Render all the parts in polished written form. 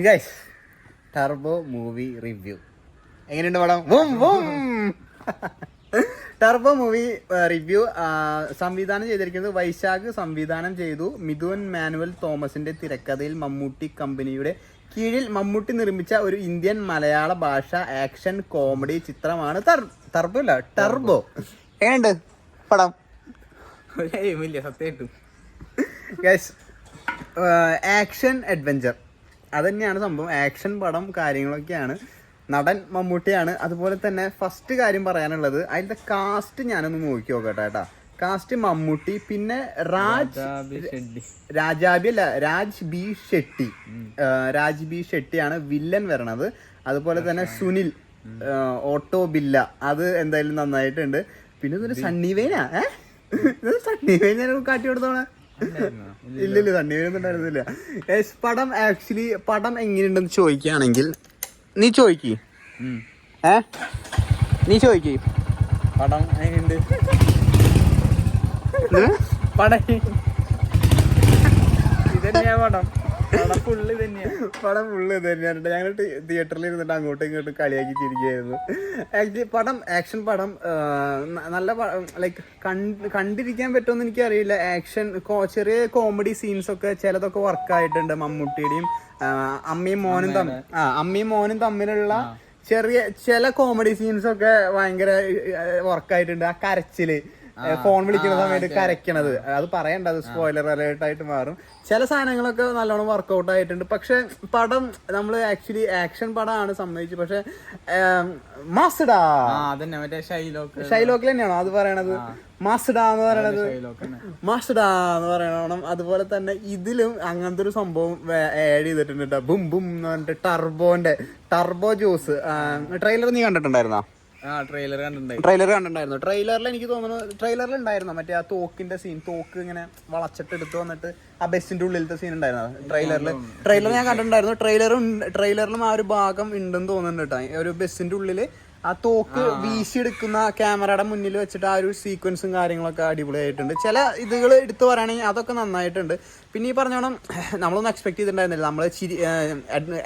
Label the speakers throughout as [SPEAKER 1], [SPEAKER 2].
[SPEAKER 1] Guys, turbo movie review എങ്ങനെയുണ്ട് പടം? Turbo movie review സംവിധാനം ചെയ്തിരിക്കുന്നത് വൈശാഖ് സംവിധാനം ചെയ്തു. മിഥുൻ മാനുവൽ തോമസിന്റെ തിരക്കഥയിൽ മമ്മൂട്ടി കമ്പനിയുടെ കീഴിൽ മമ്മൂട്ടി നിർമ്മിച്ച ഒരു ഇന്ത്യൻ മലയാള ഭാഷ ആക്ഷൻ കോമഡി ചിത്രമാണ് ടർബോ. എങ്ങനെയുണ്ട് പടം?
[SPEAKER 2] സത്യമായിട്ടും
[SPEAKER 1] ഗൈസ്, ആക്ഷൻ അഡ്വഞ്ചർ അത് തന്നെയാണ് സംഭവം. ആക്ഷൻ പടം കാര്യങ്ങളൊക്കെയാണ്. നടൻ മമ്മൂട്ടിയാണ്. അതുപോലെ തന്നെ ഫസ്റ്റ് കാര്യം പറയാനുള്ളത്, അതിന്റെ കാസ്റ്റ് ഞാനൊന്ന് നോക്കി നോക്കട്ടെ കേട്ടാ. കാസ്റ്റ് മമ്മൂട്ടി, പിന്നെ രാജ് ബി ഷെട്ടിയാണ് വില്ലൻ വരണത്. അതുപോലെ തന്നെ സുനിൽ ഓട്ടോ ബില്ല, അത് എന്തായാലും നന്നായിട്ടുണ്ട്. പിന്നെ ഇതൊരു സണ്ണി വെയിനാ സണ്ണി വെയിൻ ഞാൻ കാട്ടി കൊടുത്തോണേ. ഇല്ലില്ല, സണ്ണി വെയിൻ ഒന്നും ഉണ്ടായിരുന്നില്ല. പടം എങ്ങനെയുണ്ടെന്ന് ചോദിക്കുകയാണെങ്കിൽ നീ ചോദിക്ക്
[SPEAKER 2] പടം എങ്ങനെയുണ്ട്? പടം ഇതന്നെയാ പടം ഫുള്ള്
[SPEAKER 1] തന്നെയാണ്. ഞങ്ങൾ തിയേറ്ററിൽ ഇരുന്നിട്ട് അങ്ങോട്ടും ഇങ്ങോട്ടും കളിയാക്കി ചിരിക്കുകയായിരുന്നു. ആക്ഷൻ പടം നല്ല ലൈക്ക് കണ്ടിരിക്കാൻ പറ്റുമെന്ന് എനിക്കറിയില്ല. ആക്ഷൻ ചെറിയ കോമഡി സീൻസ് ഒക്കെ ചിലതൊക്കെ വർക്കായിട്ടുണ്ട്. മമ്മൂട്ടിയുടെയും അമ്മയും മോനും തമ്മിലുള്ള ചില കോമഡി സീൻസ് ഒക്കെ ഭയങ്കര വർക്കായിട്ടുണ്ട്. ആ കരച്ചില്, ഫോൺ വിളിക്കുന്ന സമയത്ത് കരയ്ക്കണത്, അത് പറയണ്ട, അത് സ്പോയിലർ അലേർട്ട് ആയിട്ട് മാറും. ചില സാധനങ്ങളൊക്കെ നല്ലോണം വർക്കൗട്ട് ആയിട്ടുണ്ട്. പക്ഷെ പടം നമ്മൾ ആക്ച്വലി ആക്ഷൻ പടമാണ് സമ്മതിച്ചു. പക്ഷെ
[SPEAKER 2] മറ്റേ
[SPEAKER 1] ഷൈലോക്കിൽ തന്നെയാണോ അത് പറയണത്? മാസ്റ്റഡാ എന്ന് പറയണം. അതുപോലെ തന്നെ ഇതിലും അങ്ങനത്തെ ഒരു സംഭവം ആഡ് ചെയ്തിട്ടുണ്ട് കേട്ടോ. ബും ബും എന്ന് പറഞ്ഞിട്ട് ടർബോ ജ്യൂസ്. ട്രെയിലർ നീ കണ്ടിട്ടുണ്ടായിരുന്നോ?
[SPEAKER 2] ട്രെയിലർ
[SPEAKER 1] കണ്ടിട്ടുണ്ടായിരുന്നു. ട്രെയിലറിൽ എനിക്ക് തോന്നുന്നു ഉണ്ടായിരുന്നു മറ്റേ ആ തോക്കിന്റെ സീൻ, തോക്ക് ഇങ്ങനെ വളച്ചിട്ട് എടുത്ത് വന്നിട്ട് ആ ബസ്സിന്റെ ഉള്ളിലത്തെ സീൻ ഉണ്ടായിരുന്നു ട്രെയിലർ ഞാൻ കണ്ടിട്ടുണ്ടായിരുന്നു. ട്രെയിലറിലും ആ ഒരു ഭാഗം ഉണ്ടെന്ന് തോന്നുന്നുണ്ട് കേട്ടോ. ഒരു ബസ്സിന്റെ ഉള്ളില് ആ തോക്ക് വീശിയെടുക്കുന്ന ക്യാമറയുടെ മുന്നിൽ വെച്ചിട്ട് ആ ഒരു സീക്വൻസും കാര്യങ്ങളൊക്കെ അടിപൊളിയായിട്ടുണ്ട്. ചില ഇതുകൾ എടുത്തു പറയുകയാണെങ്കിൽ അതൊക്കെ നന്നായിട്ടുണ്ട്. പിന്നെ ഈ പറഞ്ഞോണം നമ്മളൊന്നും എക്സ്പെക്ട് ചെയ്തിട്ടുണ്ടായിരുന്നില്ല. നമ്മൾ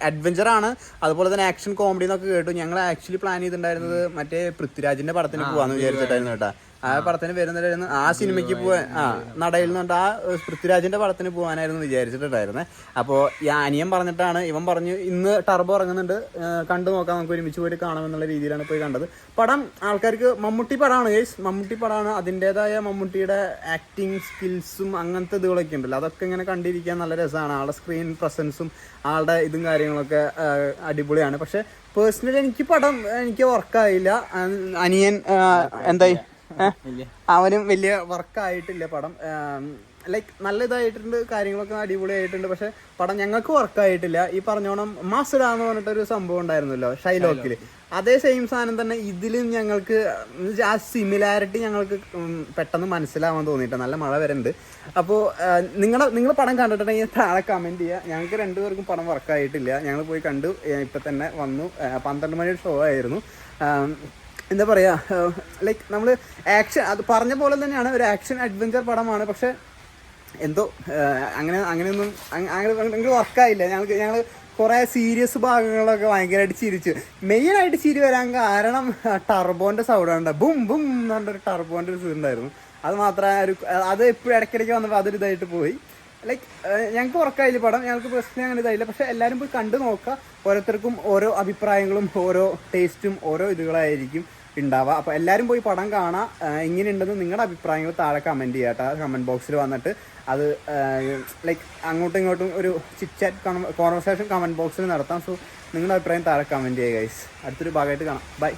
[SPEAKER 1] അഡ്വഞ്ചറാണ്, അതുപോലെ തന്നെ ആക്ഷൻ കോമഡി എന്നൊക്കെ കേട്ടു. ഞങ്ങൾ ആക്ച്വലി പ്ലാൻ ചെയ്തിട്ടുണ്ടായിരുന്നത് മറ്റേ പൃഥ്വിരാജിന്റെ പടത്തിന് പോവാന്ന് വിചാരിച്ചിട്ടായിരുന്നു കേട്ടോ. ആ പടത്തിന് വരുന്നുണ്ടായിരുന്നു, ആ സിനിമയ്ക്ക് പോവാൻ നടയിൽ നിന്നുണ്ട് ആ പൃഥ്വിരാജിന്റെ പടത്തിന് പോകാനായിരുന്നു വിചാരിച്ചിട്ടുണ്ടായിരുന്നത്. അപ്പോൾ ഈ അനിയൻ പറഞ്ഞിട്ടാണ്, ഇവൻ പറഞ്ഞു ഇന്ന് ടർബോ ഇറങ്ങുന്നുണ്ട്, കണ്ടു നോക്കാം, നമുക്ക് ഒരുമിച്ച് പോയിട്ട് കാണാമെന്നുള്ള രീതിയിലാണ് പോയി കണ്ടത്. പടം ആൾക്കാർക്ക് മമ്മൂട്ടി പടമാണ്. അതിൻ്റെതായ മമ്മൂട്ടിയുടെ ആക്ടിങ് സ്കിൽസും അങ്ങനത്തെ ഇതുകളൊക്കെ ഉണ്ടല്ലോ, അതൊക്കെ ഇങ്ങനെ കണ്ടിരിക്കാൻ നല്ല രസമാണ്. ആളുടെ സ്ക്രീൻ പ്രസൻസും ആളുടെ ഇതും കാര്യങ്ങളൊക്കെ അടിപൊളിയാണ്. പക്ഷെ പേഴ്സണലി എനിക്ക് വർക്കായില്ല. അനിയൻ എന്തായി, അവനും വലിയ വർക്കായിട്ടില്ല പടം. ലൈക്ക് നല്ല ഇതായിട്ടുണ്ട്, കാര്യങ്ങളൊക്കെ അടിപൊളിയായിട്ടുണ്ട്. പക്ഷെ പടം ഞങ്ങൾക്ക് വർക്കായിട്ടില്ല. ഈ പറഞ്ഞോണം മാസ്റ്റഡാ എന്ന് പറഞ്ഞിട്ടൊരു സംഭവം ഉണ്ടായിരുന്നല്ലോ ഷൈലോക്കിൽ, അതേ സെയിം സാധനം തന്നെ ഇതിലും ഞങ്ങൾക്ക് ആ സിമിലാരിറ്റി ഞങ്ങൾക്ക് പെട്ടെന്ന് മനസ്സിലാവാൻ തോന്നിയിട്ട്. നല്ല മഴ വരുന്നുണ്ട്. അപ്പോൾ നിങ്ങൾ പടം കണ്ടിട്ടുണ്ടെങ്കിൽ താഴെ കമൻറ്റ് ചെയ്യുക. ഞങ്ങൾക്ക് രണ്ടുപേർക്കും പടം വർക്കായിട്ടില്ല. ഞങ്ങൾ പോയി കണ്ടു, ഇപ്പം തന്നെ വന്നു. 12 മണിയുടെ ഷോ ആയിരുന്നു. എന്താ പറയുക, ലൈക്ക് നമ്മൾ ആക്ഷൻ, അത് പറഞ്ഞ പോലെ തന്നെയാണ്, ഒരു ആക്ഷൻ അഡ്വഞ്ചർ പടമാണ്. പക്ഷെ എന്തോ അങ്ങനെയൊന്നും ഞങ്ങൾക്ക് വർക്കായില്ല. ഞങ്ങൾ കുറേ സീരിയസ് ഭാഗങ്ങളൊക്കെ ഭയങ്കരമായിട്ട് ചിരിച്ചു. മെയിനായിട്ട് ചിരി വരാൻ കാരണം ടർബോൻ്റെ സൗണ്ടാണ്. ബും ബും എന്ന് പറഞ്ഞൊരു ടർബോൻ്റെ ഒരു സീനുണ്ടായിരുന്നു. അത് മാത്രമേ അത് എപ്പോഴും ഇടയ്ക്കിടയ്ക്ക് വന്നപ്പോൾ അതൊരു ഇതായിട്ട് പോയി. ലൈക്ക് ഞങ്ങൾക്ക് വർക്കായില്ല പടം, ഞങ്ങൾക്ക് പ്രശ്നം അങ്ങനെ ഇതായില്ല. പക്ഷെ എല്ലാവരും പോയി കണ്ടു നോക്കുക. ഓരോരുത്തർക്കും ഓരോ അഭിപ്രായങ്ങളും ഓരോ ടേസ്റ്റും ഓരോ ഇതുകളായിരിക്കും ഉണ്ടാവുക. അപ്പോൾ എല്ലാവരും പോയി പടം കാണാം. എങ്ങനെയുണ്ടെന്ന് നിങ്ങളുടെ അഭിപ്രായങ്ങൾ താഴെ കമൻറ്റ് ചെയ്യാം കേട്ടോ. കമൻറ്റ് ബോക്സിൽ വന്നിട്ട് അത് ലൈക്ക് അങ്ങോട്ടും ഇങ്ങോട്ടും ഒരു ചിറ്റ് ചാറ്റ് കോൺവെർസേഷൻ കമൻറ്റ് ബോക്സിൽ നടത്താം. സോ നിങ്ങളുടെ അഭിപ്രായം താഴെ കമൻറ്റ് ചെയ്യുക ഗൈസ്. അടുത്തൊരു ഭാഗമായിട്ട് കാണാം. ബൈ.